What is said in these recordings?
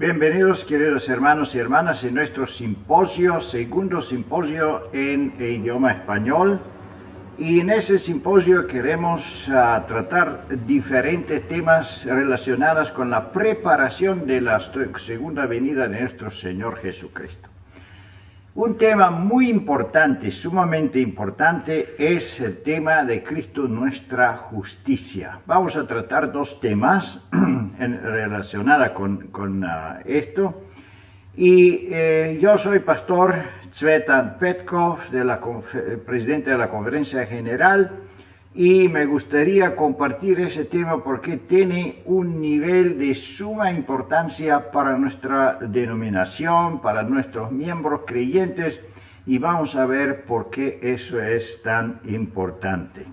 Bienvenidos, queridos hermanos y hermanas, en nuestro segundo simposio en idioma español. Y en ese simposio queremos tratar diferentes temas relacionados con la preparación de la segunda venida de nuestro Señor Jesucristo. Un tema muy importante, sumamente importante, es el tema de Cristo, nuestra justicia. Vamos a tratar dos temas relacionados con esto. Y yo soy pastor Tzvetan Petkov, presidente de la Conferencia General, y me gustaría compartir ese tema porque tiene un nivel de suma importancia para nuestra denominación, para nuestros miembros creyentes, y vamos a ver por qué eso es tan importante.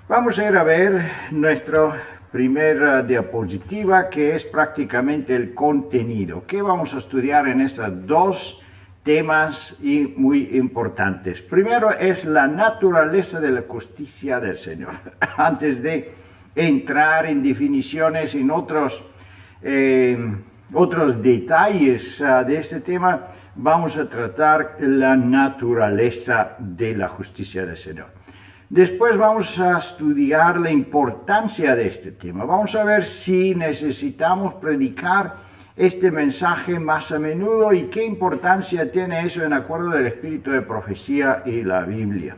Vamos a ir a ver nuestra primera diapositiva, que es prácticamente el contenido. ¿Qué vamos a estudiar en estos dos temas y muy importantes? Primero es la naturaleza de la justicia del Señor. Antes de entrar en definiciones en otros detalles de este tema, vamos a tratar la naturaleza de la justicia del Señor. Después vamos a estudiar la importancia de este tema. Vamos a ver si necesitamos predicar este mensaje más a menudo y qué importancia tiene eso en acuerdo del espíritu de profecía y la Biblia.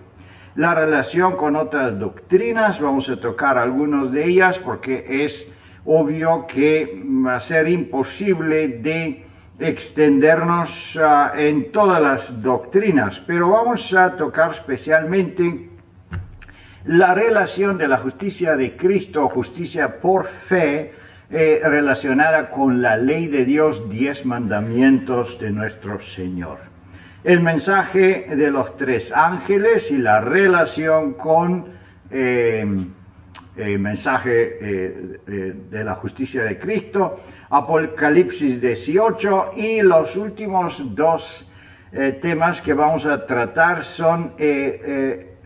La relación con otras doctrinas, vamos a tocar algunas de ellas porque es obvio que va a ser imposible de extendernos en todas las doctrinas, pero vamos a tocar especialmente la relación de la justicia de Cristo, justicia por fe, relacionada con la ley de Dios, 10 mandamientos de nuestro Señor. El mensaje de los 3 ángeles y la relación con el mensaje de la justicia de Cristo, Apocalipsis 18, y los últimos 2 temas que vamos a tratar son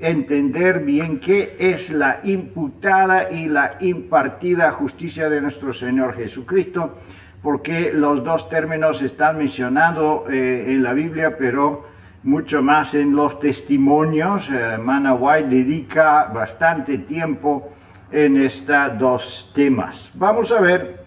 entender bien qué es la imputada y la impartida justicia de nuestro Señor Jesucristo, porque los dos términos están mencionados en la Biblia, pero mucho más en los testimonios. Hermana White dedica bastante tiempo en estos 2 temas. Vamos a ver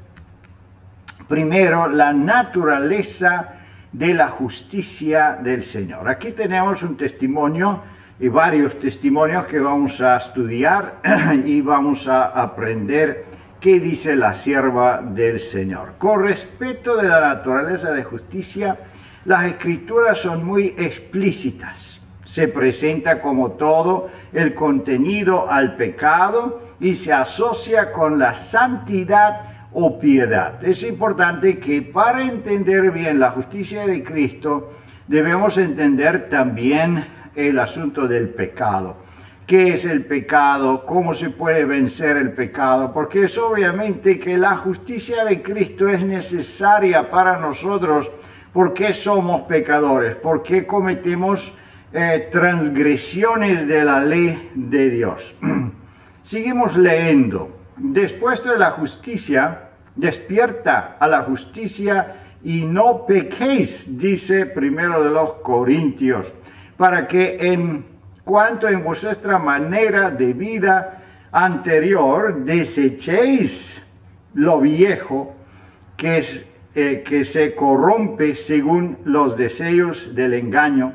primero la naturaleza de la justicia del Señor. Aquí tenemos un testimonio y varios testimonios que vamos a estudiar y vamos a aprender qué dice la sierva del Señor. Con respecto de la naturaleza de justicia, las escrituras son muy explícitas. Se presenta como todo el contenido al pecado y se asocia con la santidad o piedad. Es importante que para entender bien la justicia de Cristo debemos entender también el asunto del pecado. ¿Qué es el pecado? ¿Cómo se puede vencer el pecado? Porque es obviamente que la justicia de Cristo es necesaria para nosotros. ¿Por qué somos pecadores? ¿Por qué cometemos transgresiones de la ley de Dios? Seguimos leyendo. Después de la justicia, despierta a la justicia y no pequéis, dice primero de los Corintios, para que en cuanto en vuestra manera de vida anterior desechéis lo viejo que se corrompe según los deseos del engaño,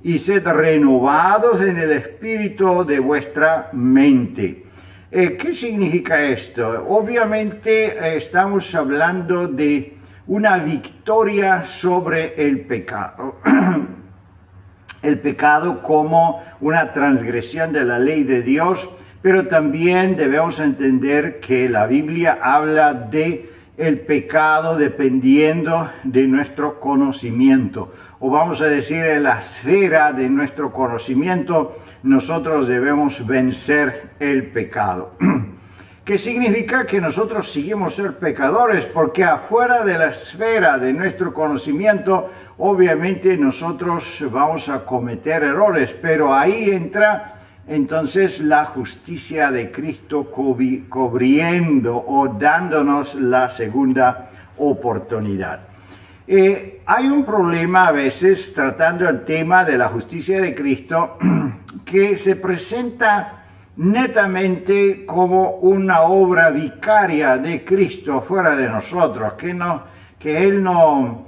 y sed renovados en el espíritu de vuestra mente. ¿Qué significa esto? Obviamente estamos hablando de una victoria sobre el pecado. El pecado como una transgresión de la ley de Dios, pero también debemos entender que la Biblia habla de el pecado dependiendo de nuestro conocimiento, o vamos a decir en la esfera de nuestro conocimiento, nosotros debemos vencer el pecado. ¿Qué significa? Que nosotros seguimos ser pecadores, porque afuera de la esfera de nuestro conocimiento, obviamente nosotros vamos a cometer errores, pero ahí entra entonces la justicia de Cristo cubriendo o dándonos la segunda oportunidad. Hay un problema a veces tratando el tema de la justicia de Cristo que se presenta netamente como una obra vicaria de Cristo fuera de nosotros, que Él no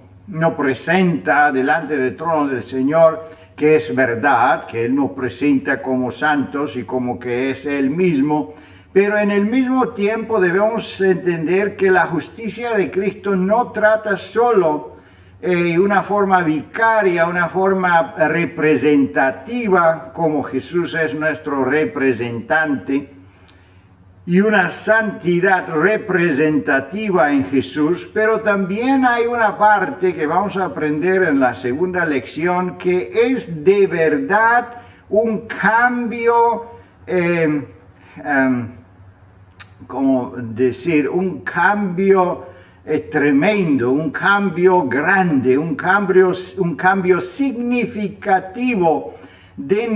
presenta delante del trono del Señor que es verdad, que Él nos presenta como santos y como que es Él mismo, pero en el mismo tiempo debemos entender que la justicia de Cristo no trata solo una forma vicaria, una forma representativa, como Jesús es nuestro representante, y una santidad representativa en Jesús, pero también hay una parte que vamos a aprender en la segunda lección, que es de verdad un cambio, como decir, un cambio tremendo, un cambio grande, un cambio significativo de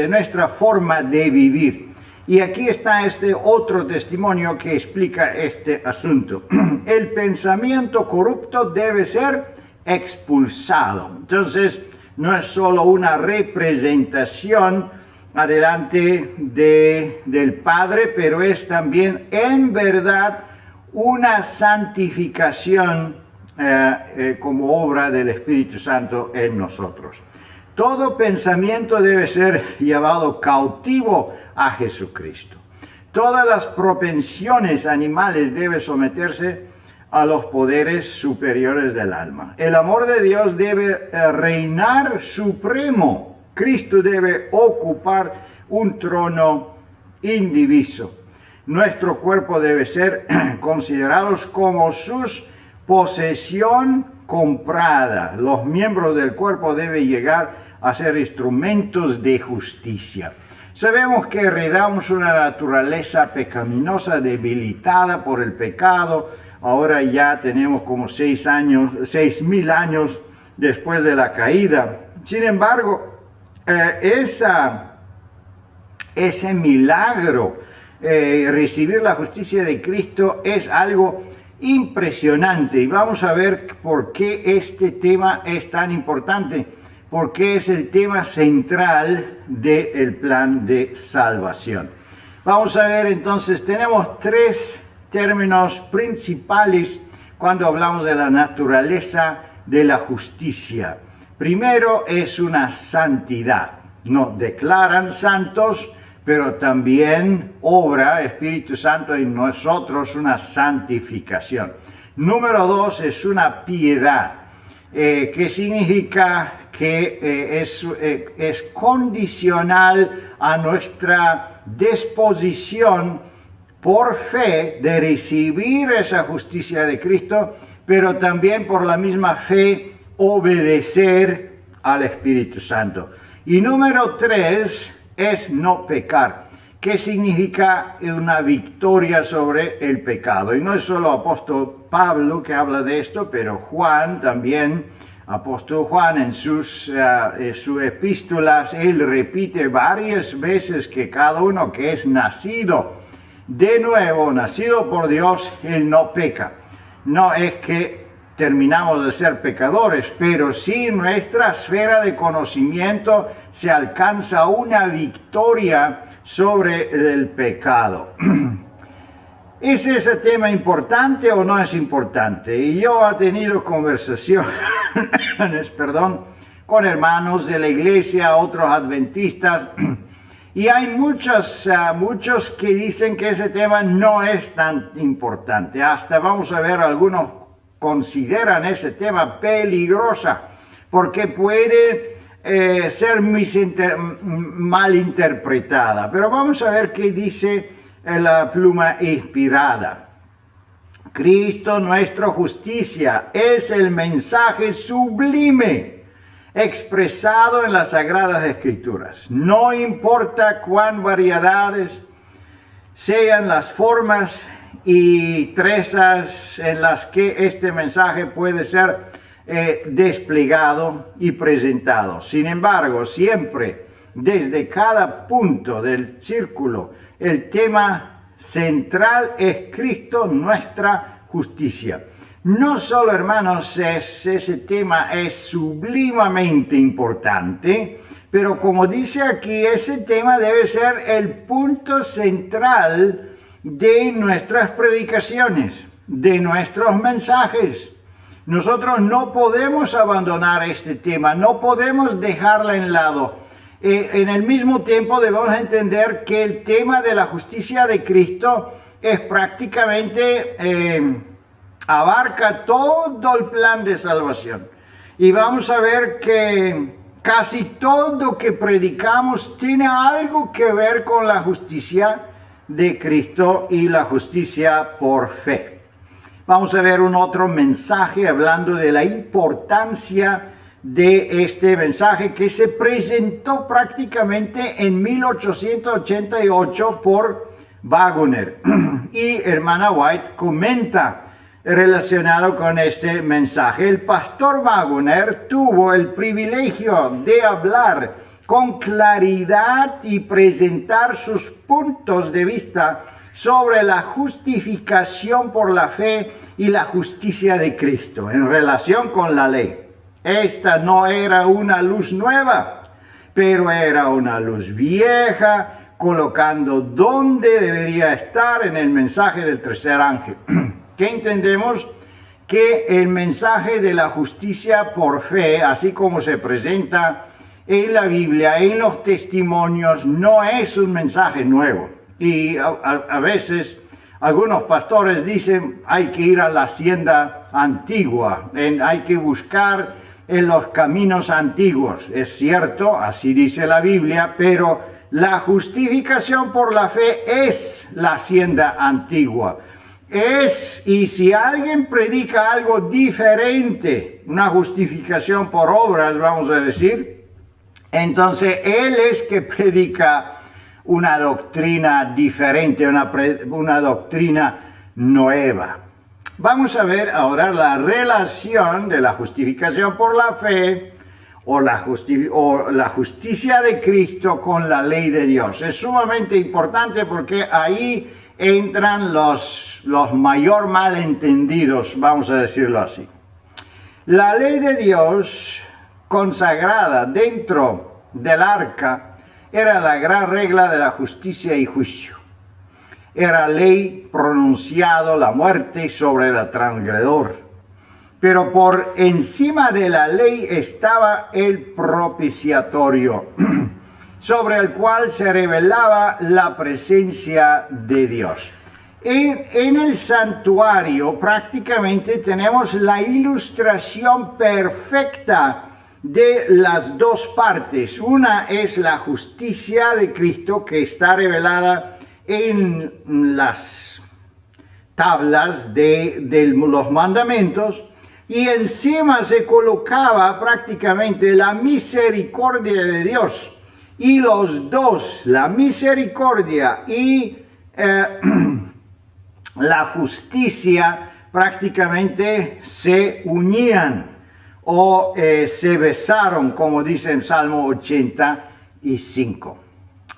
nuestra forma de vivir. Y aquí está este otro testimonio que explica este asunto. El pensamiento corrupto debe ser expulsado. Entonces, no es solo una representación adelante del Padre, pero es también en verdad una santificación como obra del Espíritu Santo en nosotros. Todo pensamiento debe ser llevado cautivo a Jesucristo. Todas las propensiones animales deben someterse a los poderes superiores del alma. El amor de Dios debe reinar supremo. Cristo debe ocupar un trono indiviso. Nuestro cuerpo debe ser considerados como su posesión comprada. Los miembros del cuerpo deben llegar a ser instrumentos de justicia. Sabemos que heredamos una naturaleza pecaminosa debilitada por el pecado. Ahora ya tenemos como 6.000 años después de la caída. Sin embargo, ese milagro, recibir la justicia de Cristo, es algo impresionante. Y vamos a ver por qué este tema es tan importante, porque es el tema central del plan de salvación. Vamos a ver entonces, tenemos 3 términos principales cuando hablamos de la naturaleza de la justicia. Primero es una santidad. Nos declaran santos, pero también obra Espíritu Santo en nosotros una santificación. Número 2 es una piedad, que significa que es condicional a nuestra disposición por fe de recibir esa justicia de Cristo, pero también por la misma fe obedecer al Espíritu Santo. Y número 3 es no pecar, que significa una victoria sobre el pecado. Y no es solo apóstol Pablo que habla de esto, pero Juan también, apóstol Juan en sus epístolas, él repite varias veces que cada uno que es nacido de nuevo, nacido por Dios, él no peca. No es que terminamos de ser pecadores, pero sí en nuestra esfera de conocimiento se alcanza una victoria sobre el pecado. ¿Es ese tema importante o no es importante? Y yo he tenido conversaciones, con hermanos de la iglesia, otros adventistas, y hay muchos que dicen que ese tema no es tan importante. Hasta vamos a ver, algunos consideran ese tema peligrosa porque puede ser malinterpretada. Pero vamos a ver qué dice la pluma inspirada. Cristo, nuestra justicia, es el mensaje sublime expresado en las Sagradas Escrituras. No importa cuán variedades sean las formas y trezas en las que este mensaje puede ser desplegado y presentado. Sin embargo, siempre desde cada punto del círculo, el tema central es Cristo, nuestra justicia. No solo, hermanos, ese tema es sublimamente importante, pero como dice aquí, ese tema debe ser el punto central de nuestras predicaciones, de nuestros mensajes. Nosotros no podemos abandonar este tema, no podemos dejarla en lado. En el mismo tiempo debemos entender que el tema de la justicia de Cristo es prácticamente, abarca todo el plan de salvación. Y vamos a ver que casi todo lo que predicamos tiene algo que ver con la justicia de Cristo y la justicia por fe. Vamos a ver un otro mensaje hablando de la importancia de este mensaje que se presentó prácticamente en 1888 por Waggoner. Y hermana White comenta relacionado con este mensaje. El pastor Waggoner tuvo el privilegio de hablar con claridad y presentar sus puntos de vista sobre la justificación por la fe y la justicia de Cristo en relación con la ley. Esta no era una luz nueva, pero era una luz vieja, colocando dónde debería estar en el mensaje del tercer ángel. ¿Qué entendemos? Que el mensaje de la justicia por fe, así como se presenta en la Biblia, en los testimonios, no es un mensaje nuevo. Y a veces algunos pastores dicen hay que ir a la hacienda antigua, hay que buscar en los caminos antiguos. Es cierto, así dice la Biblia, pero la justificación por la fe es la hacienda antigua. Y si alguien predica algo diferente, una justificación por obras, vamos a decir, entonces él es que predica una doctrina diferente, una doctrina nueva. Vamos a ver ahora la relación de la justificación por la fe o la justicia de Cristo con la ley de Dios. Es sumamente importante porque ahí entran los mayor malentendidos, vamos a decirlo así. La ley de Dios consagrada dentro del arca era la gran regla de la justicia y juicio. Era ley pronunciado la muerte sobre el transgredor. Pero por encima de la ley estaba el propiciatorio, sobre el cual se revelaba la presencia de Dios. En el santuario prácticamente tenemos la ilustración perfecta de las dos partes. Una es la justicia de Cristo que está revelada en las tablas de los mandamientos, y encima se colocaba prácticamente la misericordia de Dios. Y los dos, la misericordia y la justicia, prácticamente se unían o se besaron, como dice en Salmo 85.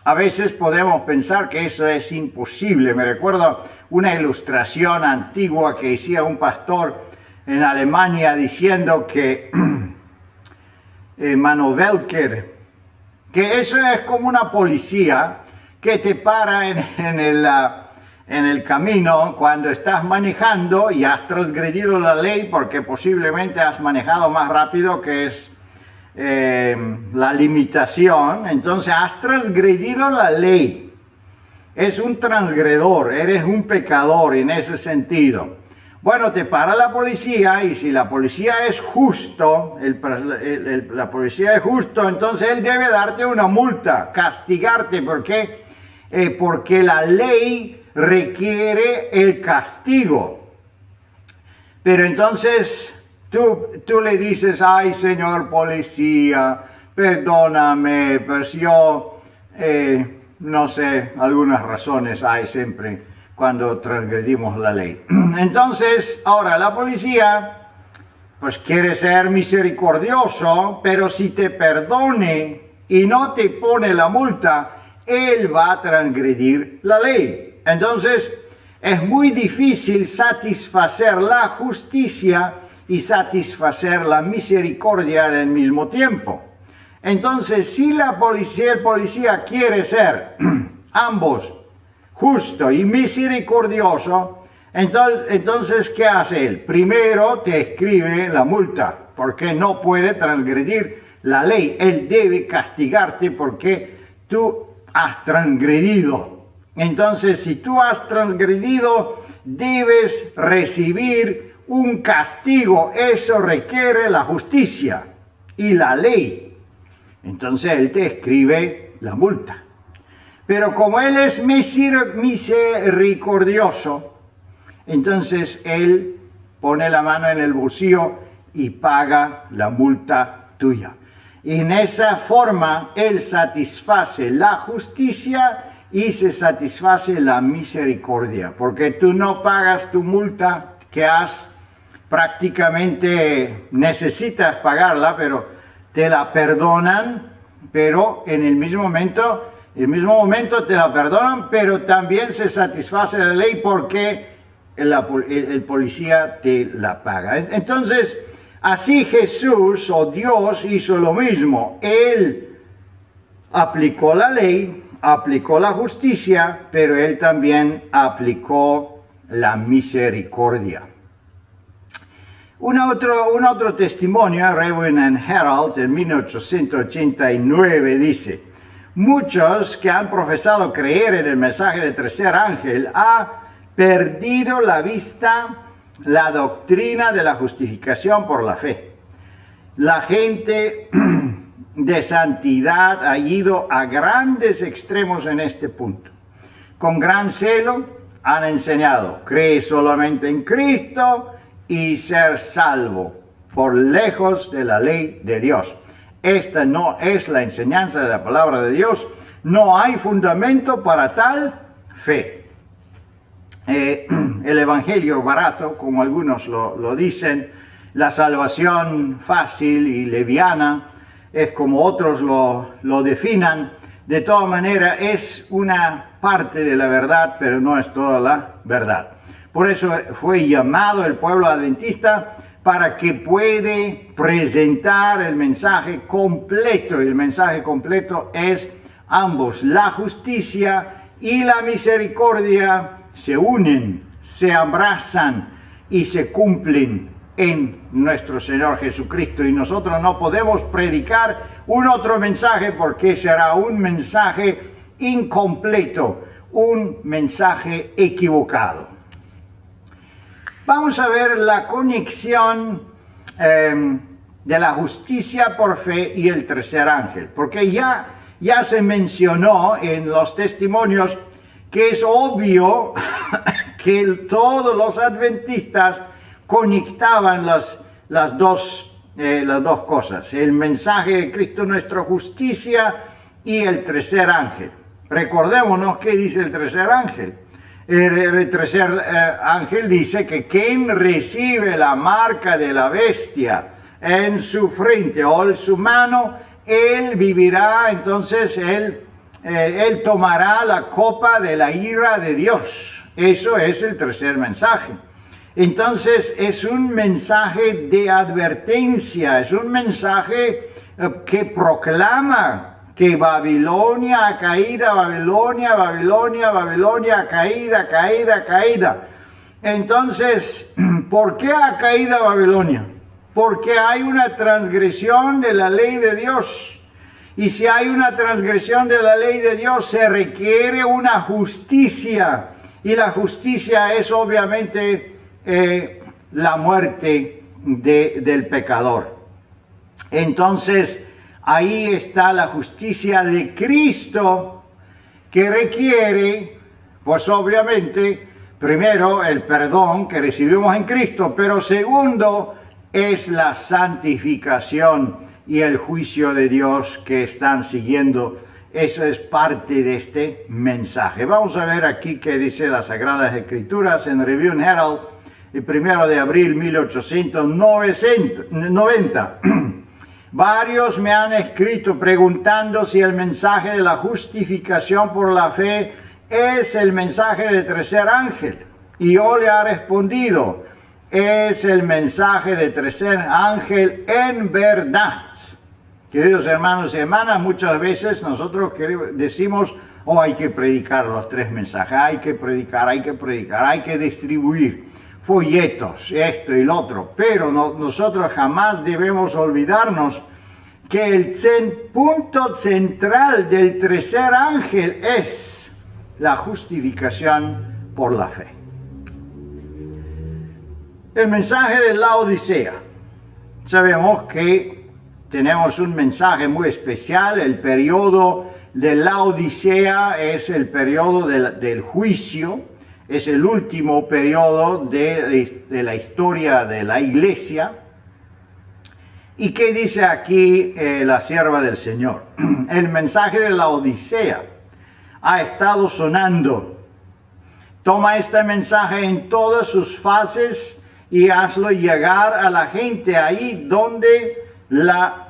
A veces podemos pensar que eso es imposible. Me recuerdo una ilustración antigua que hacía un pastor en Alemania diciendo que Mano Welker, que eso es como una policía que te para en el camino cuando estás manejando y has transgredido la ley porque posiblemente has manejado más rápido que es la limitación. Entonces has transgredido la ley. Es un transgredor, eres un pecador en ese sentido. Bueno, te para la policía y si la policía es justo, la policía es justo, entonces él debe darte una multa, castigarte. ¿Por qué? Porque la ley requiere el castigo. Pero entonces tú le dices, ay, señor policía, perdóname, pero si yo, no sé, algunas razones hay siempre cuando transgredimos la ley. Entonces, ahora la policía, pues quiere ser misericordioso, pero si te perdone y no te pone la multa, él va a transgredir la ley. Entonces, es muy difícil satisfacer la justicia y satisfacer la misericordia al mismo tiempo. Entonces, si el policía quiere ser ambos justo y misericordioso, entonces, ¿qué hace él? Primero te escribe la multa, porque no puede transgredir la ley. Él debe castigarte porque tú has transgredido. Entonces, si tú has transgredido, debes recibir un castigo. Eso requiere la justicia y la ley. Entonces, él te escribe la multa. Pero como él es misericordioso, entonces él pone la mano en el bolsillo y paga la multa tuya. Y en esa forma él satisface la justicia y se satisface la misericordia, porque tú no pagas tu multa que prácticamente necesitas pagarla, pero te la perdonan, pero en el mismo momento te la perdonan, pero también se satisface la ley porque el policía te la paga. Entonces, así Jesús o Dios hizo lo mismo. Él aplicó la ley, aplicó la justicia, pero él también aplicó la misericordia. Un otro testimonio, Review and Herald, en 1889, dice: muchos que han profesado creer en el mensaje del tercer ángel han perdido la vista la doctrina de la justificación por la fe. La gente de santidad ha ido a grandes extremos en este punto. Con gran celo han enseñado: cree solamente en Cristo y ser salvo, por lejos de la ley de Dios. Esta no es la enseñanza de la palabra de Dios. No hay fundamento para tal fe. El evangelio barato, como algunos lo dicen, la salvación fácil y leviana, es como otros lo definan. De todas maneras, es una parte de la verdad, pero no es toda la verdad. Por eso fue llamado el pueblo adventista, para que puede presentar el mensaje completo. Y el mensaje completo es ambos: la justicia y la misericordia se unen, se abrazan y se cumplen en nuestro Señor Jesucristo. Y nosotros no podemos predicar un otro mensaje, porque será un mensaje incompleto, un mensaje equivocado. Vamos a ver la conexión de la justicia por fe y el tercer ángel, porque ya se mencionó en los testimonios que es obvio que todos los adventistas conectaban las dos cosas: el mensaje de Cristo, nuestra justicia, y el tercer ángel. Recordémonos qué dice el tercer ángel. El tercer ángel dice que quien recibe la marca de la bestia en su frente o en su mano, él vivirá. Entonces él tomará la copa de la ira de Dios. Eso es el tercer mensaje. Entonces es un mensaje de advertencia, es un mensaje que proclama que Babilonia ha caído, Babilonia caída. Entonces, ¿por qué ha caído Babilonia? Porque hay una transgresión de la ley de Dios. Y si hay una transgresión de la ley de Dios, se requiere una justicia. Y la justicia es obviamente la muerte del pecador. Entonces, ahí está la justicia de Cristo, que requiere, pues obviamente, primero el perdón que recibimos en Cristo, pero segundo es la santificación y el juicio de Dios que están siguiendo. Eso es parte de este mensaje. Vamos a ver aquí qué dice las Sagradas Escrituras en Review and Herald, el 1 de abril 1890. Varios me han escrito preguntando si el mensaje de la justificación por la fe es el mensaje del tercer ángel. Y yo le he respondido, es el mensaje del tercer ángel en verdad. Queridos hermanos y hermanas, muchas veces nosotros decimos, hay que predicar los tres mensajes, hay que predicar, hay que distribuir folletos, esto y lo otro. Pero nosotros jamás debemos olvidarnos que el punto central del tercer ángel es la justificación por la fe. El mensaje de la Odisea. Sabemos que tenemos un mensaje muy especial. El periodo de la Odisea es el periodo del juicio, es el último periodo de la historia de la iglesia. ¿Y qué dice aquí la sierva del Señor? El mensaje de la Odisea ha estado sonando. Toma este mensaje en todas sus fases y hazlo llegar a la gente ahí donde la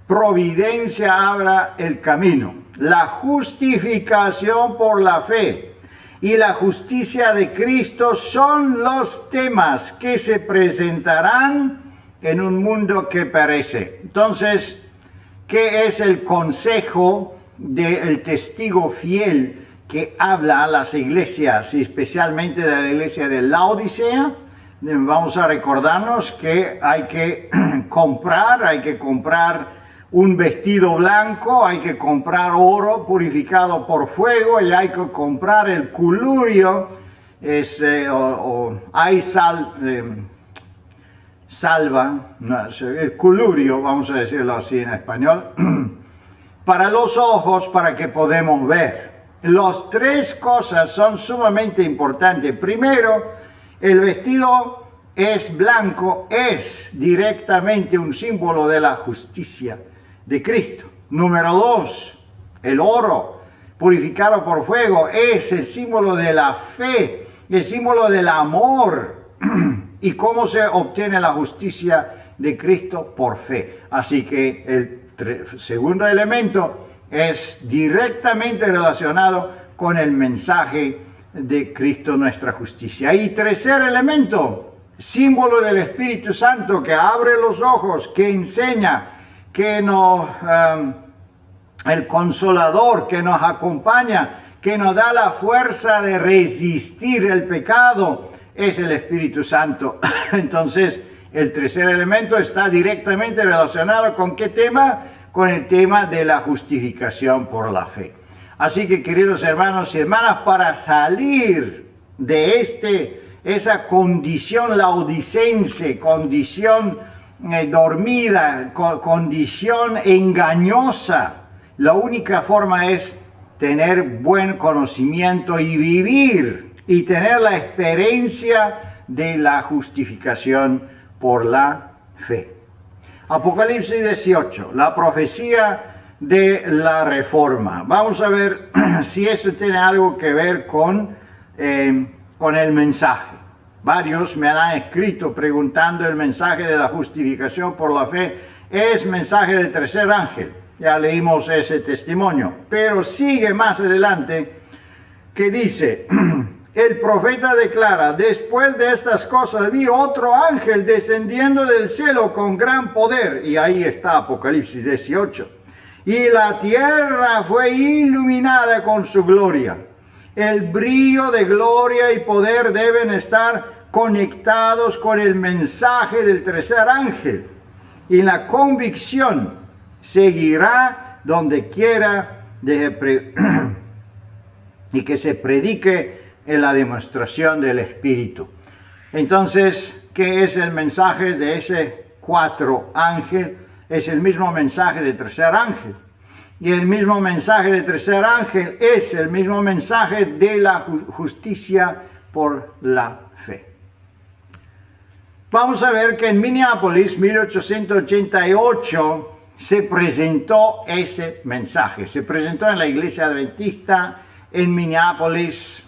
providencia abra el camino. La justificación por la fe y la justicia de Cristo son los temas que se presentarán en un mundo que perece. Entonces, ¿qué es el consejo del testigo fiel que habla a las iglesias, y especialmente de la iglesia de la Odisea? Vamos a recordarnos que hay que comprar un vestido blanco, hay que comprar oro purificado por fuego y hay que comprar el colurio, el colurio, vamos a decirlo así en español, para los ojos, para que podamos ver. Las tres cosas son sumamente importantes. Primero, el vestido es blanco, es directamente un símbolo de la justicia de Cristo. Número dos, el oro purificado por fuego es el símbolo de la fe, el símbolo del amor. ¿Y cómo se obtiene la justicia de Cristo? Por fe. Así que el segundo elemento es directamente relacionado con el mensaje de Cristo, nuestra justicia. Y tercer elemento, símbolo del Espíritu Santo que abre los ojos, que enseña, que el consolador que nos acompaña, que nos da la fuerza de resistir el pecado, es el Espíritu Santo. Entonces, el tercer elemento está directamente relacionado ¿con qué tema? Con el tema de la justificación por la fe. Así que, queridos hermanos y hermanas, para salir de esa condición laodicense, condición dormida, condición engañosa, la única forma es tener buen conocimiento y vivir y tener la experiencia de la justificación por la fe. Apocalipsis 18, la profecía de la reforma. Vamos a ver si eso tiene algo que ver con el mensaje. Varios me han escrito preguntando el mensaje de la justificación por la fe. Es mensaje del tercer ángel. Ya leímos ese testimonio. Pero sigue más adelante que dice, el profeta declara, después de estas cosas vi otro ángel descendiendo del cielo con gran poder. Y ahí está Apocalipsis 18. Y la tierra fue iluminada con su gloria. El brillo de gloria y poder deben estar conectados con el mensaje del tercer ángel. Y la convicción seguirá donde quiera y que se predique en la demostración del Espíritu. Entonces, ¿qué es el mensaje de ese cuatro ángel? Es el mismo mensaje del tercer ángel. Y el mismo mensaje del tercer ángel es el mismo mensaje de la justicia por la fe. Vamos a ver que en Minneapolis, 1888, se presentó ese mensaje. Se presentó en la iglesia adventista en Minneapolis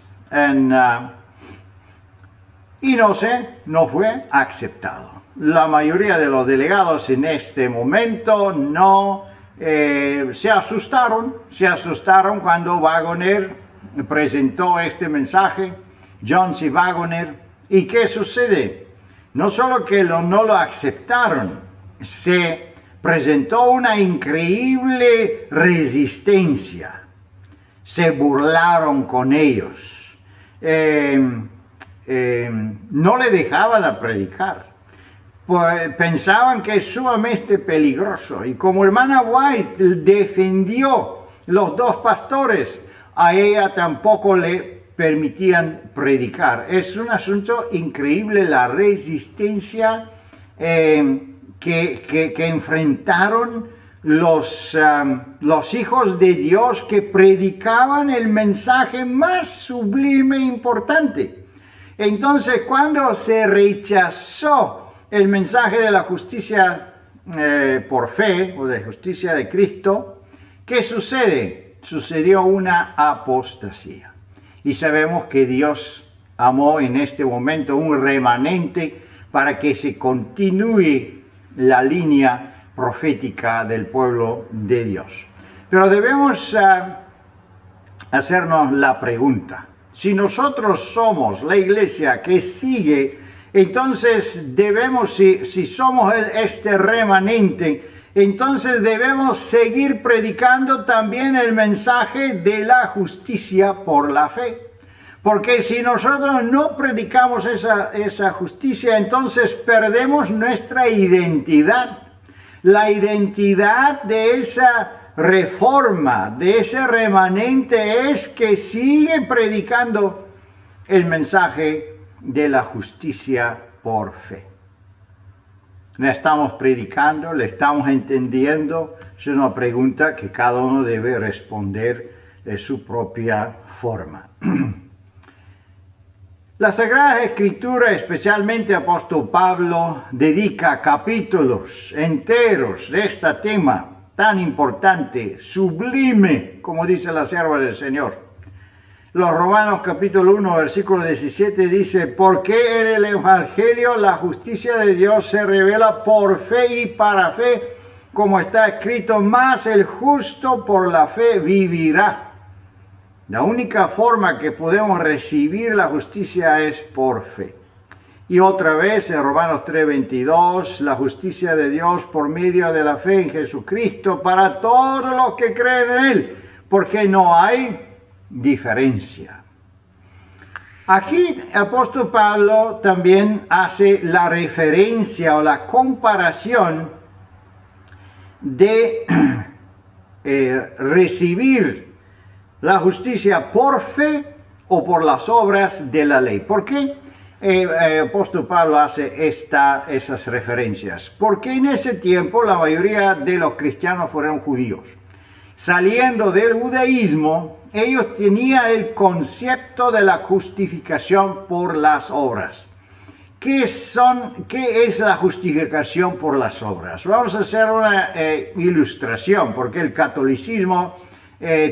y no fue aceptado. La mayoría de los delegados en este momento se asustaron cuando Waggoner presentó este mensaje, John C. Waggoner, ¿y qué sucede? No solo que no lo aceptaron, se presentó una increíble resistencia, se burlaron con ellos, no le dejaban a predicar. Pues pensaban que es sumamente peligroso, y como hermana White defendió los dos pastores, a ella tampoco le permitían predicar. Es un asunto increíble la resistencia que enfrentaron los hijos de Dios que predicaban el mensaje más sublime e importante. Entonces, cuando se rechazó el mensaje de la justicia por fe o de justicia de Cristo, ¿qué sucede? Sucedió una apostasía. Y sabemos que Dios amó en este momento un remanente para que se continúe la línea profética del pueblo de Dios. Pero debemos hacernos la pregunta: si nosotros somos la iglesia que sigue, entonces debemos, si somos este remanente, entonces debemos seguir predicando también el mensaje de la justicia por la fe. Porque si nosotros no predicamos esa justicia, entonces perdemos nuestra identidad. La identidad de esa reforma, de ese remanente, es que sigue predicando el mensaje de la justicia por fe. ¿Le estamos predicando? ¿Le estamos entendiendo? Es una pregunta que cada uno debe responder de su propia forma. La Sagrada Escritura, especialmente el apóstol Pablo, dedica capítulos enteros de este tema tan importante, sublime, como dice la sierva del Señor. Los Romanos capítulo 1, versículo 17 dice: porque en el Evangelio la justicia de Dios se revela por fe y para fe, como está escrito, mas el justo por la fe vivirá. La única forma que podemos recibir la justicia es por fe. Y otra vez en Romanos 3:22, la justicia de Dios por medio de la fe en Jesucristo para todos los que creen en Él, porque no hay diferencia. Aquí el apóstol Pablo también hace la referencia o la comparación de recibir la justicia por fe o por las obras de la ley. ¿Por qué el apóstol Pablo hace esas referencias? Porque en ese tiempo la mayoría de los cristianos fueron judíos. Saliendo del judaísmo, ellos tenían el concepto de la justificación por las obras. ¿Qué es la justificación por las obras? Vamos a hacer una ilustración, porque el catolicismo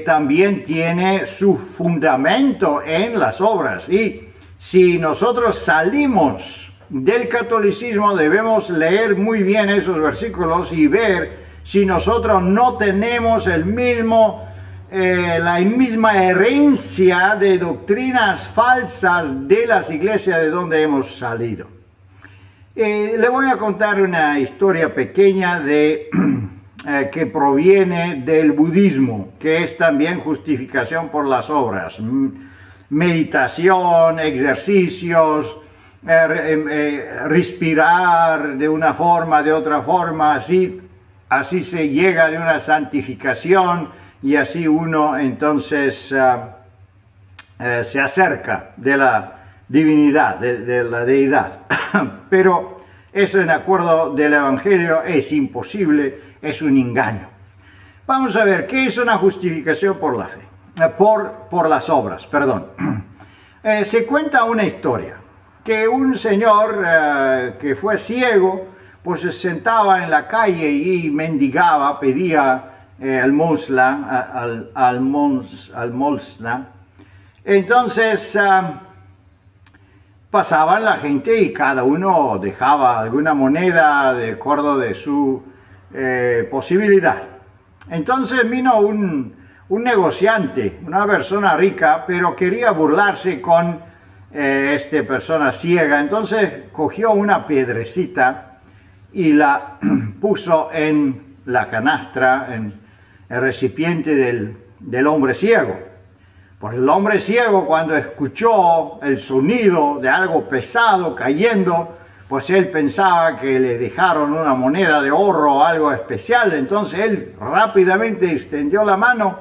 también tiene su fundamento en las obras. Y si nosotros salimos del catolicismo, debemos leer muy bien esos versículos y ver si nosotros no tenemos la misma herencia de doctrinas falsas de las iglesias de donde hemos salido. Le voy a contar una historia pequeña que proviene del budismo, que es también justificación por las obras. Meditación, ejercicios, respirar de una forma, de otra forma, así se llega a una santificación y así uno entonces se acerca de la divinidad, de la deidad. Pero eso en acuerdo del Evangelio es imposible, es un engaño. Vamos a ver, ¿qué es una justificación por la fe? Por las obras, perdón. Se cuenta una historia, que un señor que fue ciego, pues se sentaba en la calle y mendigaba, pedía almosna. Entonces pasaban la gente y cada uno dejaba alguna moneda de acuerdo de su posibilidad. Entonces vino un un negociante, una persona rica, pero quería burlarse con esta persona ciega. Entonces cogió una piedrecita y la puso en la canastra, en el recipiente del hombre ciego. Pues el hombre ciego, cuando escuchó el sonido de algo pesado cayendo, pues él pensaba que le dejaron una moneda de oro o algo especial. Entonces él rápidamente extendió la mano,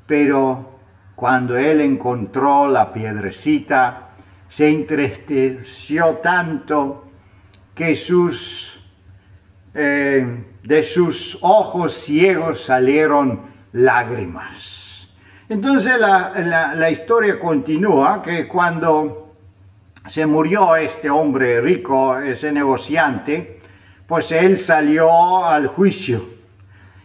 pero cuando él encontró la piedrecita, se entristeció tanto que de sus ojos ciegos salieron lágrimas. Entonces la historia continúa que cuando se murió este hombre rico, ese negociante, pues él salió al juicio.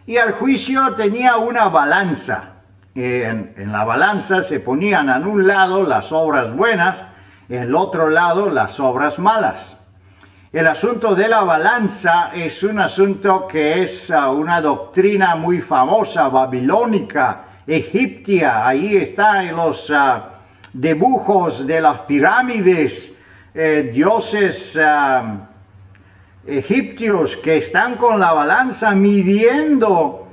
Y al juicio tenía una balanza. En la balanza se ponían en un lado las obras buenas, en el otro lado las obras malas. El asunto de la balanza es un asunto que es una doctrina muy famosa, babilónica, egipcia. Ahí están los dibujos de las pirámides, dioses egipcios que están con la balanza midiendo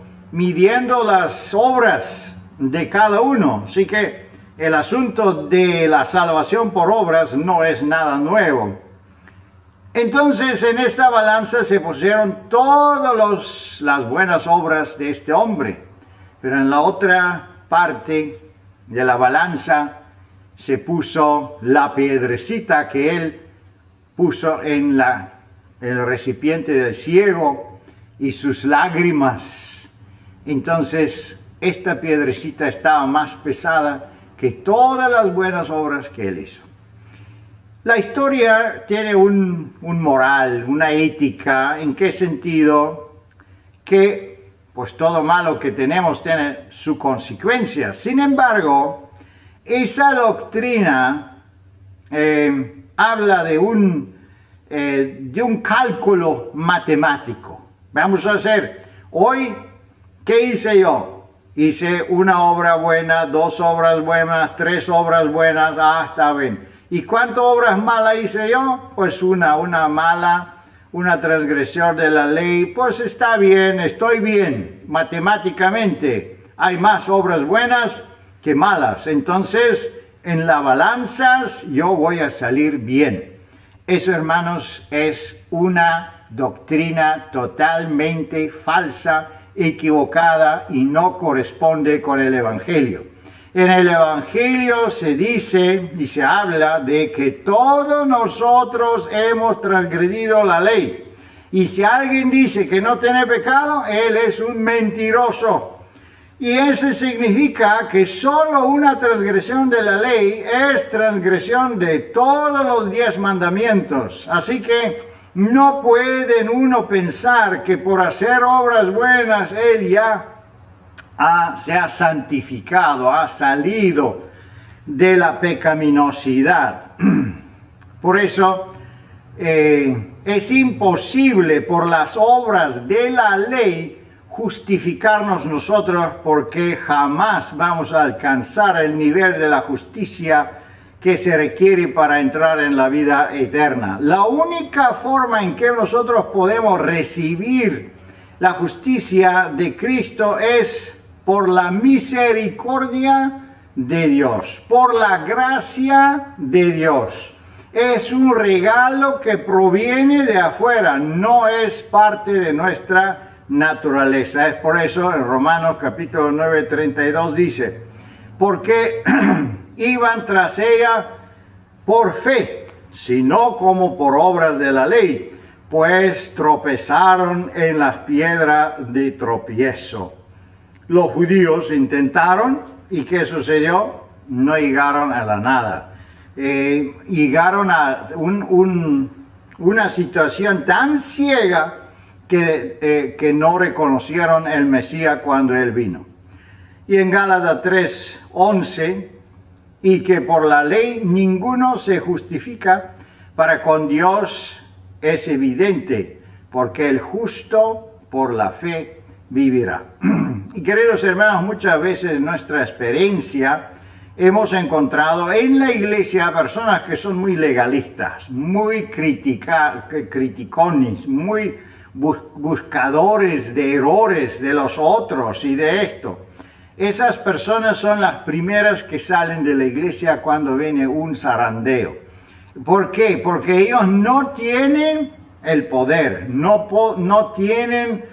las obras de cada uno. Así que el asunto de la salvación por obras no es nada nuevo. Entonces en esa balanza se pusieron todas las buenas obras de este hombre, pero en la otra parte de la balanza se puso la piedrecita que él puso en el recipiente del ciego y sus lágrimas. Entonces esta piedrecita estaba más pesada que todas las buenas obras que él hizo. La historia tiene un moral, una ética. ¿En qué sentido? Que pues todo malo que tenemos tiene su consecuencia. Sin embargo, esa doctrina habla de un cálculo matemático. Vamos a hacer, hoy, ¿qué hice yo? Hice una obra buena, 2 obras buenas, 3 obras buenas, está bien. ¿Y cuántas obras malas hice yo? Pues una mala, una transgresión de la ley. Pues está bien, estoy bien. Matemáticamente hay más obras buenas que malas. Entonces, en las balanzas yo voy a salir bien. Eso, hermanos, es una doctrina totalmente falsa, equivocada y no corresponde con el Evangelio. En el Evangelio se dice y se habla de que todos nosotros hemos transgredido la ley. Y si alguien dice que no tiene pecado, él es un mentiroso. Y eso significa que solo una transgresión de la ley es transgresión de todos los 10 mandamientos. Así que no pueden uno pensar que por hacer obras buenas él ya se ha santificado, ha salido de la pecaminosidad. Por eso es imposible por las obras de la ley justificarnos nosotros, porque jamás vamos a alcanzar el nivel de la justicia que se requiere para entrar en la vida eterna. La única forma en que nosotros podemos recibir la justicia de Cristo es por la misericordia de Dios, por la gracia de Dios. Es un regalo que proviene de afuera, no es parte de nuestra naturaleza. Es por eso en Romanos capítulo 9, 32 dice, porque iban tras ella por fe, sino como por obras de la ley, pues tropezaron en las piedras de tropiezo. Los judíos intentaron, ¿y qué sucedió? No llegaron a la nada. Llegaron a una situación tan ciega que no reconocieron el Mesías cuando Él vino. Y en Gálatas 3:11, y que por la ley ninguno se justifica, para con Dios es evidente, porque el justo por la fe vivirá. Y queridos hermanos, muchas veces nuestra experiencia hemos encontrado en la iglesia personas que son muy legalistas, muy criticones, muy buscadores de errores de los otros y de esto. Esas personas son las primeras que salen de la iglesia cuando viene un zarandeo. ¿Por qué? Porque ellos no tienen el poder, no tienen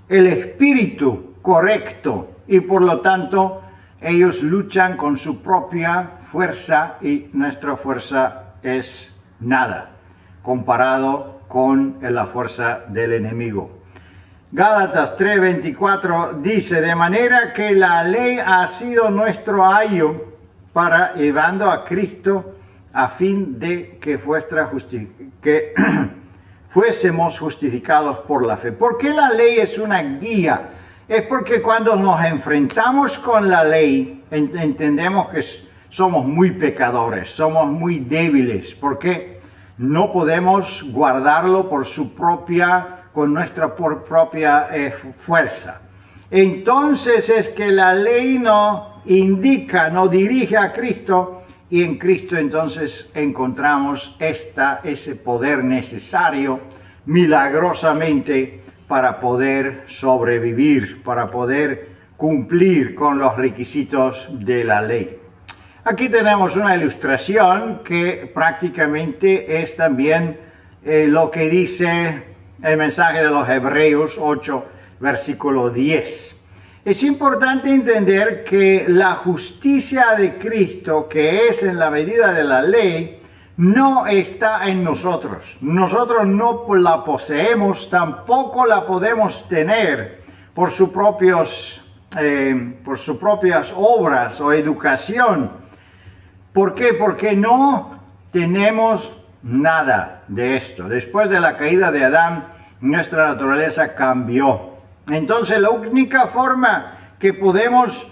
el espíritu correcto y por lo tanto ellos luchan con su propia fuerza y nuestra fuerza es nada comparado con la fuerza del enemigo. Gálatas 3:24 dice, de manera que la ley ha sido nuestro ayo para llevando a Cristo a fin de que fuésemos justificados por la fe. ¿Por qué la ley es una guía? Es porque cuando nos enfrentamos con la ley, entendemos que somos muy pecadores, somos muy débiles, porque no podemos guardarlo con nuestra propia fuerza. Entonces es que la ley nos indica, nos dirige a Cristo, y en Cristo entonces encontramos ese poder necesario milagrosamente para poder sobrevivir, para poder cumplir con los requisitos de la ley. Aquí tenemos una ilustración que prácticamente es también lo que dice el mensaje de los Hebreos 8, versículo 10. Es importante entender que la justicia de Cristo, que es en la medida de la ley, no está en nosotros. Nosotros no la poseemos, tampoco la podemos tener por sus propias obras o educación. ¿Por qué? Porque no tenemos nada de esto. Después de la caída de Adán, nuestra naturaleza cambió. Entonces la única forma que podemos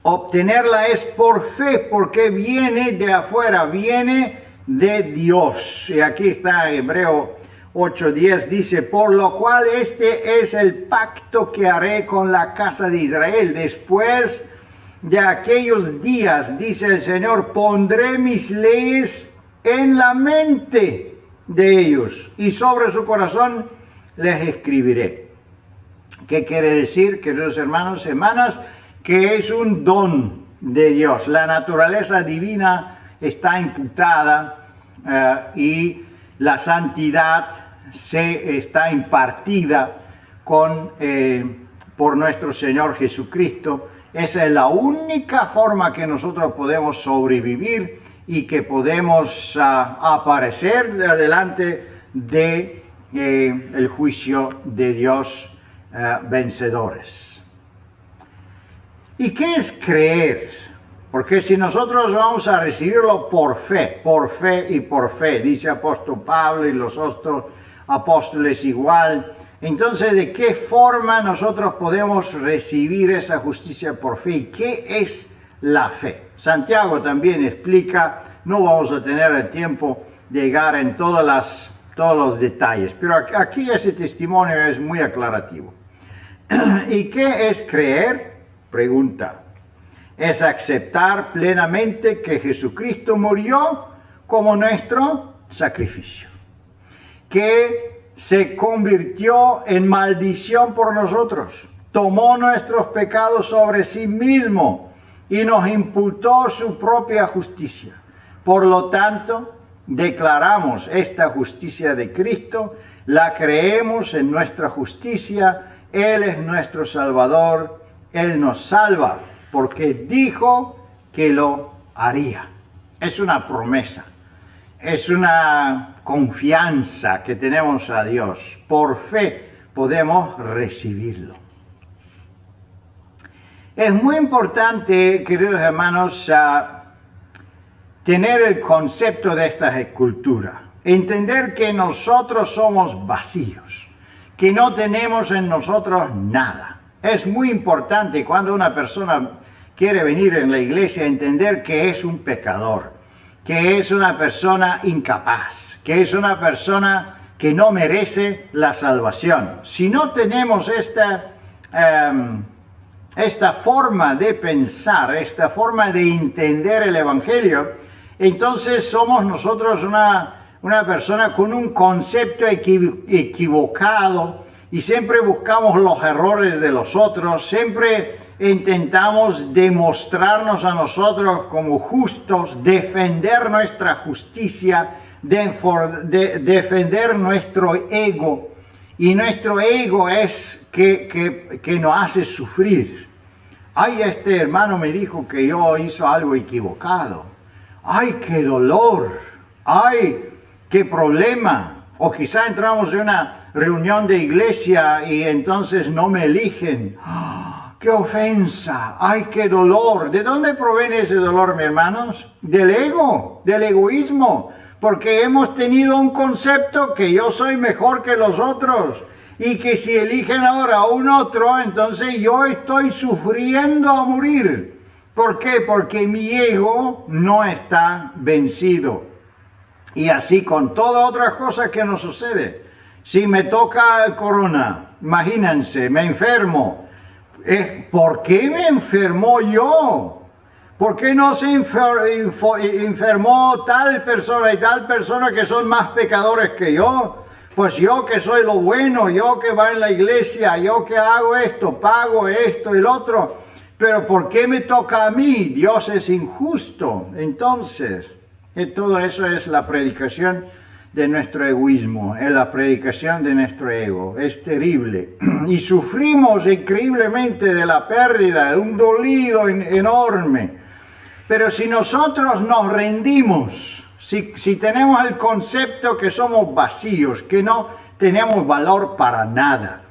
obtenerla es por fe, porque viene de afuera, viene de Dios. Y aquí está Hebreo 8:10, dice, por lo cual este es el pacto que haré con la casa de Israel. Después de aquellos días, dice el Señor, pondré mis leyes en la mente de ellos y sobre su corazón les escribiré. ¿Qué quiere decir, queridos hermanos y hermanas? Que es un don de Dios. La naturaleza divina está imputada y la santidad está impartida por nuestro Señor Jesucristo. Esa es la única forma que nosotros podemos sobrevivir y que podemos aparecer delante de el juicio de Dios vencedores. ¿Y qué es creer? Porque si nosotros vamos a recibirlo por fe y por fe, dice apóstol Pablo y los otros apóstoles igual, entonces ¿de qué forma nosotros podemos recibir esa justicia por fe? ¿Y qué es la fe? Santiago también explica, no vamos a tener el tiempo de llegar en todos los detalles, pero aquí ese testimonio es muy aclarativo. ¿Y qué es creer? Pregunta. Es aceptar plenamente que Jesucristo murió como nuestro sacrificio, que se convirtió en maldición por nosotros, tomó nuestros pecados sobre sí mismo y nos imputó su propia justicia. Por lo tanto, declaramos esta justicia de Cristo, la creemos en nuestra justicia. Él es nuestro Salvador, Él nos salva, porque dijo que lo haría. Es una promesa, es una confianza que tenemos a Dios. Por fe podemos recibirlo. Es muy importante, queridos hermanos, tener el concepto de esta escultura, entender que nosotros somos vacíos, que no tenemos en nosotros nada. Es muy importante cuando una persona quiere venir en la iglesia entender que es un pecador, que es una persona incapaz, que es una persona que no merece la salvación. Si no tenemos esta forma de pensar, esta forma de entender el Evangelio, entonces somos nosotros una persona con un concepto equivocado y siempre buscamos los errores de los otros, siempre intentamos demostrarnos a nosotros como justos, defender nuestra justicia, defender nuestro ego. Y nuestro ego es que nos hace sufrir. Ay, este hermano me dijo que yo hice algo equivocado. Ay, qué dolor. Ay, qué problema. O quizá entramos en una reunión de iglesia y entonces no me eligen. ¡Qué ofensa! ¡Ay, qué dolor! ¿De dónde proviene ese dolor, mis hermanos? Del ego, del egoísmo. Porque hemos tenido un concepto que yo soy mejor que los otros. Y que si eligen ahora a un otro, entonces yo estoy sufriendo a morir. ¿Por qué? Porque mi ego no está vencido. Y así con todas otras cosas que nos sucede. Si me toca el corona, imagínense, me enfermo. ¿Por qué me enfermó yo? ¿Por qué no se enfermó tal persona y tal persona que son más pecadores que yo? Pues yo que soy lo bueno, yo que va en la iglesia, yo que hago esto, pago esto y lo otro. Pero ¿por qué me toca a mí? Dios es injusto. Entonces, todo eso es la predicación de nuestro egoísmo, es la predicación de nuestro ego. Es terrible. Y sufrimos increíblemente de la pérdida, un dolido enorme. Pero si nosotros nos rendimos, si tenemos el concepto que somos vacíos, que no tenemos valor para nada,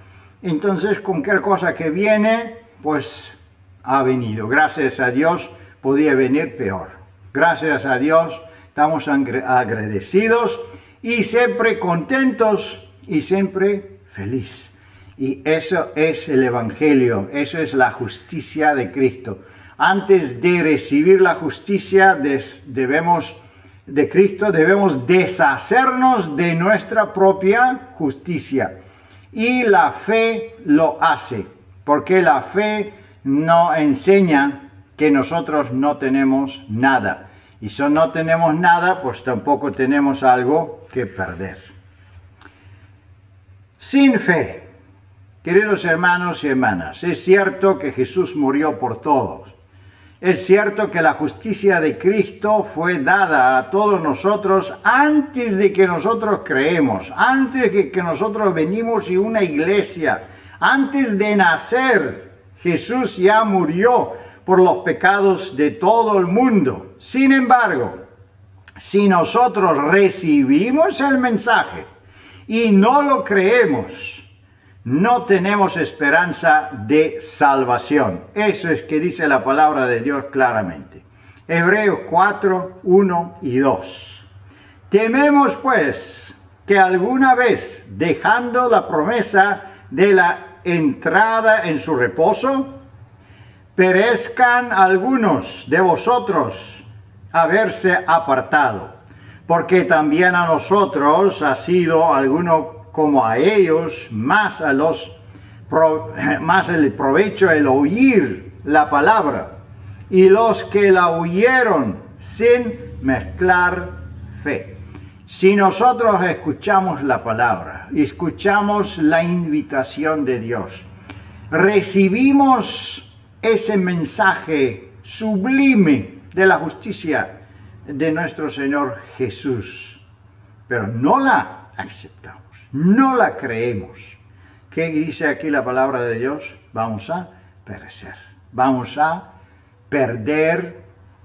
entonces cualquier cosa que viene, pues ha venido. Gracias a Dios podía venir peor. Gracias a Dios estamos agradecidos y siempre contentos y siempre felices. Y eso es el Evangelio, eso es la justicia de Cristo. Antes de recibir la justicia de Cristo, debemos deshacernos de nuestra propia justicia. Y la fe lo hace, porque la fe nos enseña que nosotros no tenemos nada. Y si no tenemos nada, pues tampoco tenemos algo que perder. Sin fe, queridos hermanos y hermanas, es cierto que Jesús murió por todos. Es cierto que la justicia de Cristo fue dada a todos nosotros antes de que nosotros creemos, antes de que nosotros venimos y una iglesia, antes de nacer, Jesús ya murió por los pecados de todo el mundo. Sin embargo, si nosotros recibimos el mensaje y no lo creemos, no tenemos esperanza de salvación. Eso es que dice la palabra de Dios claramente. Hebreos 4, 1 y 2. Tememos pues que alguna vez, dejando la promesa de la entrada en su reposo, perezcan algunos de vosotros haberse apartado, porque también a nosotros ha sido alguno como a ellos, más el provecho el oír la palabra, y los que la oyeron sin mezclar fe. Si nosotros escuchamos la palabra, escuchamos la invitación de Dios, recibimos ese mensaje sublime de la justicia de nuestro Señor Jesús, pero no la aceptamos, no la creemos. ¿Qué dice aquí la palabra de Dios? Vamos a perecer, vamos a perder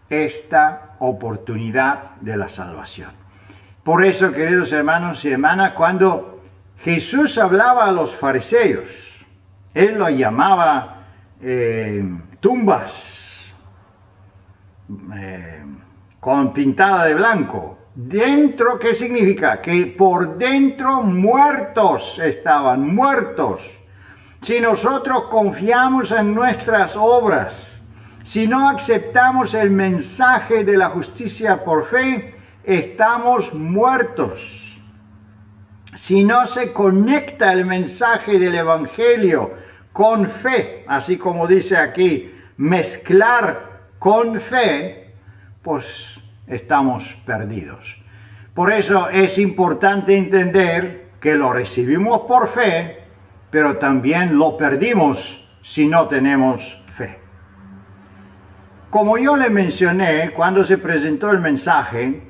esta oportunidad de la salvación. Por eso, queridos hermanos y hermanas, cuando Jesús hablaba a los fariseos, Él lo llamaba tumbas con pintada de blanco. Dentro, ¿qué significa? Que por dentro muertos estaban, muertos. Si nosotros confiamos en nuestras obras, si no aceptamos el mensaje de la justicia por fe, estamos muertos. si no se conecta el mensaje del Evangelio con fe, así como dice aquí, mezclar con fe, pues estamos perdidos. Por eso es importante entender que lo recibimos por fe, pero también lo perdimos si no tenemos fe. Como yo le mencioné, cuando se presentó el mensaje,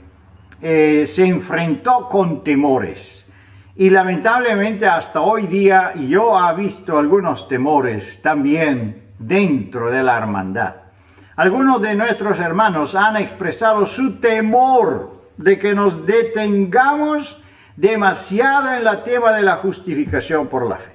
se enfrentó con temores. Y lamentablemente hasta hoy día yo he visto algunos temores también dentro de la hermandad. Algunos de nuestros hermanos han expresado su temor de que nos detengamos demasiado en el tema de la justificación por la fe.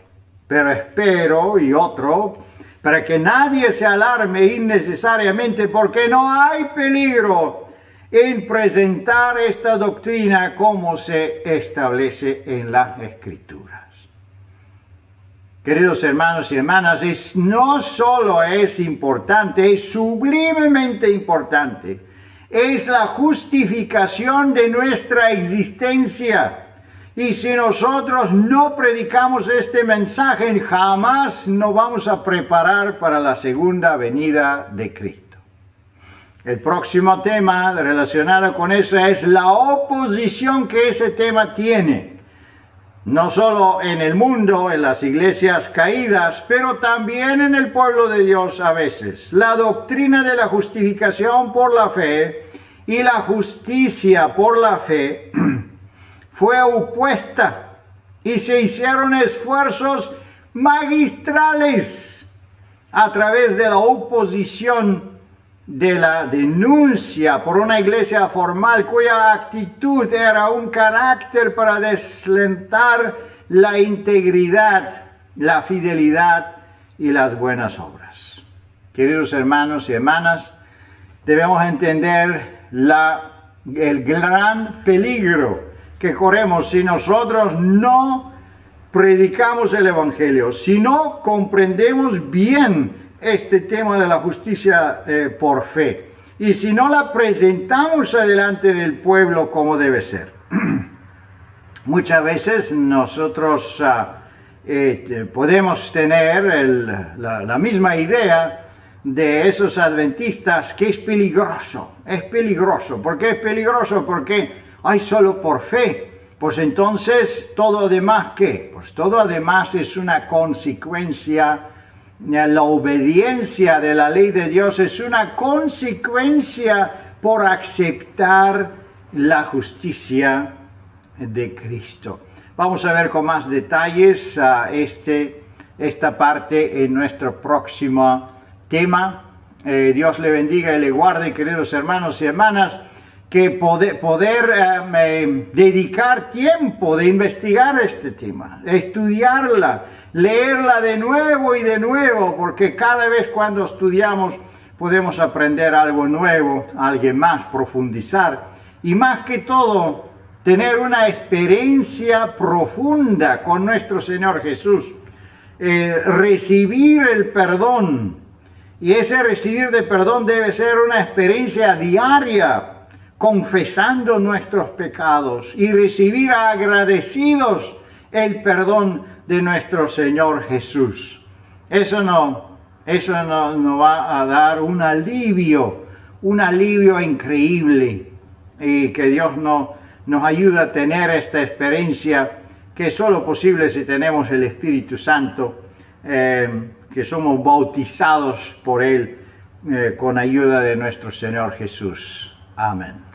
Pero espero, y otro, para que nadie se alarme innecesariamente, porque no hay peligro en presentar esta doctrina como se establece en las Escrituras. Queridos hermanos y hermanas, no solo es importante, es sublimemente importante. Es la justificación de nuestra existencia. Y si nosotros no predicamos este mensaje, jamás nos vamos a preparar para la segunda venida de Cristo. El próximo tema relacionado con eso es la oposición que ese tema tiene. No solo en el mundo, en las iglesias caídas, pero también en el pueblo de Dios a veces. La doctrina de la justificación por la fe y la justicia por la fe fue opuesta y se hicieron esfuerzos magistrales a través de la oposición de la denuncia por una iglesia formal cuya actitud era un carácter para desalentar la integridad, la fidelidad y las buenas obras. Queridos hermanos y hermanas, debemos entender el gran peligro que corremos si nosotros no predicamos el Evangelio, si no comprendemos bien este tema de la justicia por fe, y si no la presentamos adelante del pueblo como debe ser. Muchas veces nosotros podemos tener la misma idea de esos adventistas que es peligroso. ¿Por qué es peligroso? Porque hay solo por fe. Pues entonces, ¿todo demás qué? Pues todo además es una consecuencia. La obediencia de la ley de Dios es una consecuencia por aceptar la justicia de Cristo. Vamos a ver con más detalles esta parte en nuestro próximo tema. Dios le bendiga y le guarde, queridos hermanos y hermanas, que poder dedicar tiempo de investigar este tema, estudiarla, leerla de nuevo y de nuevo, porque cada vez cuando estudiamos podemos aprender algo nuevo, alguien más, profundizar y más que todo tener una experiencia profunda con nuestro Señor Jesús, recibir el perdón, y ese recibir de perdón debe ser una experiencia diaria, confesando nuestros pecados y recibir agradecidos el perdón de nuestro Señor Jesús. Eso nos va a dar un alivio increíble, y que Dios nos ayude a tener esta experiencia que es solo posible si tenemos el Espíritu Santo, que somos bautizados por Él con ayuda de nuestro Señor Jesús. Amén.